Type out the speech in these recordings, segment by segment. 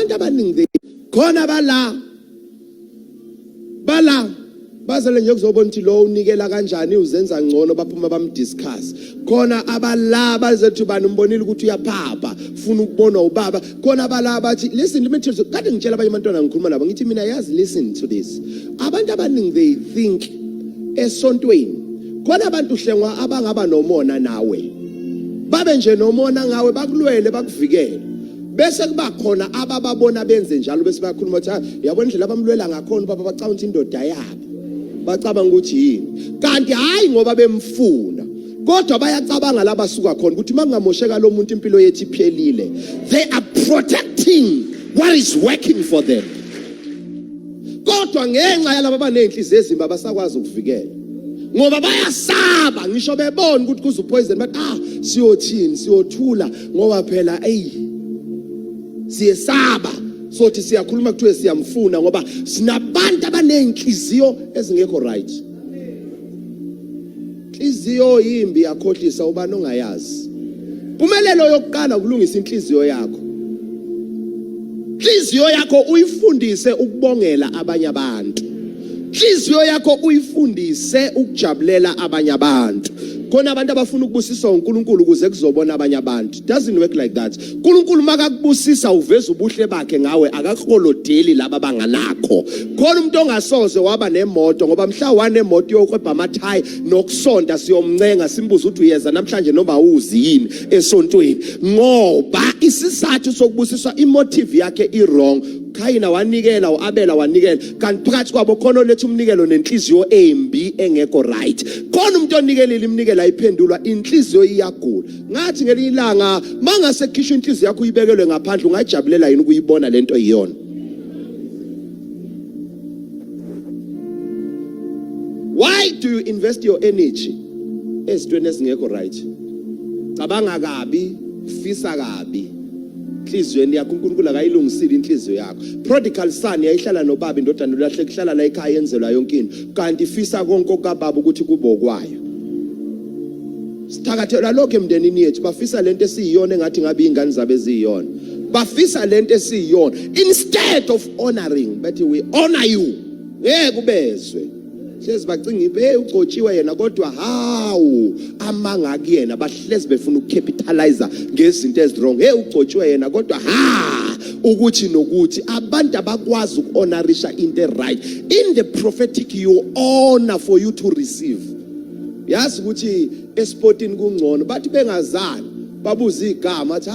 abantu abaningi khona bala bazele nje kuzobona ukuthi lo unikela kanjani uzenza ngcono baphuma bamdiscuss khona abala bazethu bani umbonile ukuthi uyaphapha ufuna ukubonwa ubaba khona abala bathi listen let me tell you kade ngitshela abanye abantwana ngikhuluma nabo ngithi mina yazi listen to this abantu abaningi they think esontweni khona abantu hlengwa abangaba nomona nawe babe nje nomona ngawe bakulwele bakuvikele bese kuba khona abababona benze njalo bese bakhuluma ukuthi yabona indlela abamlwela ngakhona baba bacabanga ukuthi indoda yabo bacabanga ukuthi yini kanti hayi ngoba bemfuna kodwa bayacabanga labasuka khona ukuthi mangamosheka lo muntu impilo yethu iphelile. They are protecting what is working for them. Kodwa ngenxa yalabo abanenhliziyo ezimba abasakwazi ukuvikela ngoba bayasaba ngisho bebona ukuthi kuza poison but siyothini siyothula ngoba phela siyesaba sothi siyakhuluma kuthiwe siyamfuna ngoba sinabantu abanenhliziyo ezingekho right. Inhliziyo yimbi yakhohlisa ubani ongayazi. Impumelelo yokuqala ukulungisa inhliziyo yakho. Inhliziyo yakho uyifundise ukubongela abanye abantu. Inhliziyo yakho uyifundise ukujabulela abanye abantu. Khona abantu abafuna ukubusiswa uNkulunkulu ukuze kuzobona abanye abantu. It doesn't work like that. uNkulunkulu makakubusisa uveza ubuhle bakhe ngawe akakholodeli laba banganakho. Khona umuntu ongasoze waba nemoto ngoba mhla wanemoto yokwebha amathayi nokusonta siyomncenga simbuza ukuthi uyeza namhlanje noma uzi yini esontweni ngoba isizathu sokubusiswa imotive yakhe i-wrong. Khayina wanikela uAbela wanikela kanti phakathi kwabo khona lethu umnikelo nenhliziyo embi engekho right. Khona umuntu onikelile imnikelo ayiphendulwa inhliziyo iyagula. Ngathi ngelinye ilanga mangase khishwa inhliziyo yakho uyibekelwe ngaphandle ungajabulela yini ukuyibona lento iyona. Why do you invest your energy ezintweni ezingekho right? Cabanga kabi, fisa kabi. Inhliziyweni yakho uNkulunkulu akayilungisile inhliziyo yakho. Prodigal son yayihlala nobaba indodana lahle kuhlala la ekhaya yenzelwa yonke into kanti ifisa konke okababa ukuthi kube okwayo. Sithakathela lokho emndenini yethu bafisa lento esiyiyona engathi ngabe ingane zabe eziyona. Bafisa lento esiyiyona instead of honoring but we honor you. Kubezwe. Hlezi bacinga ibe ucotshiwe yena kodwa hawu amanga kuyena bahlezi befuna ukcapitalize ngezinto ezwrong. Ucotshiwe yena kodwa ukuthi nokuthi abantu abakwazi ukuhonorisha into right. In the prophetic you honor for you to receive. Yazi ukuthi esportini kungcono bathi bengazani babuza igama athi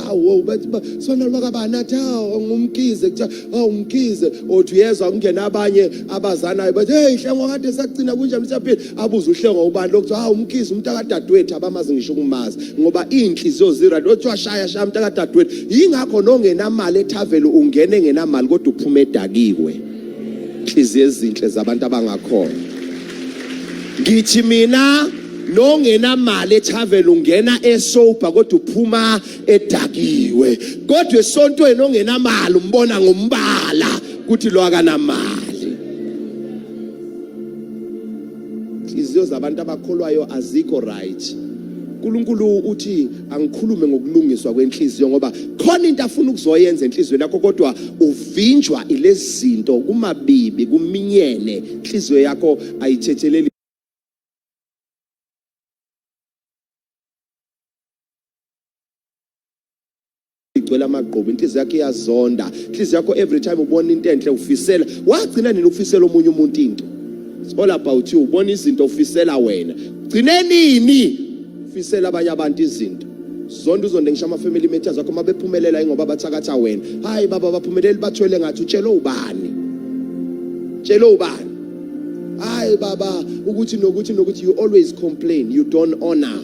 bathi sona makabani athi ngumkhize kuthi umkhize othi uyezwa kungena abanye abazanayo bathi hlengo kade sagcina kunjani msapheli abuza uhlengo ubani lokuthi umkhize umuntu akadadewethu abamazi ngisho ukumazi ngoba inhliziyo zira othi washaya umuntu akadadewethu yingakho nongenamali ethaveli ungene ngenamali kodwa uphuma edakiwe. Inhliziyo ezinhle zabantu abangakhona ngithi mina nongenamali ethaveli ungena esopa kodwa uphuma edakiwe kodwa esontweni nongenamali umbona ngombala ukuthi lo akanamali. Inhliziyo zabantu abakholwayo azikho right. uNkulunkulu uthi angikhulume ngokulungiswa kwenhliziyo ngoba khona into afuna ukuzoyenza enhliziyweni yakho kodwa uvinjwa ilezi zinto kumabibi kuminyene inhliziyo yakho ayithetheleli igcwele amagqubu inhliziyo yakho iyazonda. Inhliziyo yakho every time ubona into enhle ufisela wagcina nini ukufisela omunye umuntu into. It's all about you. Ubona izinto ufisela wena gcine nini ufisela abanye abantu izinto zonke uzonde ngisho ama-family matters akho mabephumelela ingoba bathakatha wena. Hayi baba baphumeleli bathwele ngathi utshelo ubani hayi baba ukuthi nokuthi you always complain, you don't honor.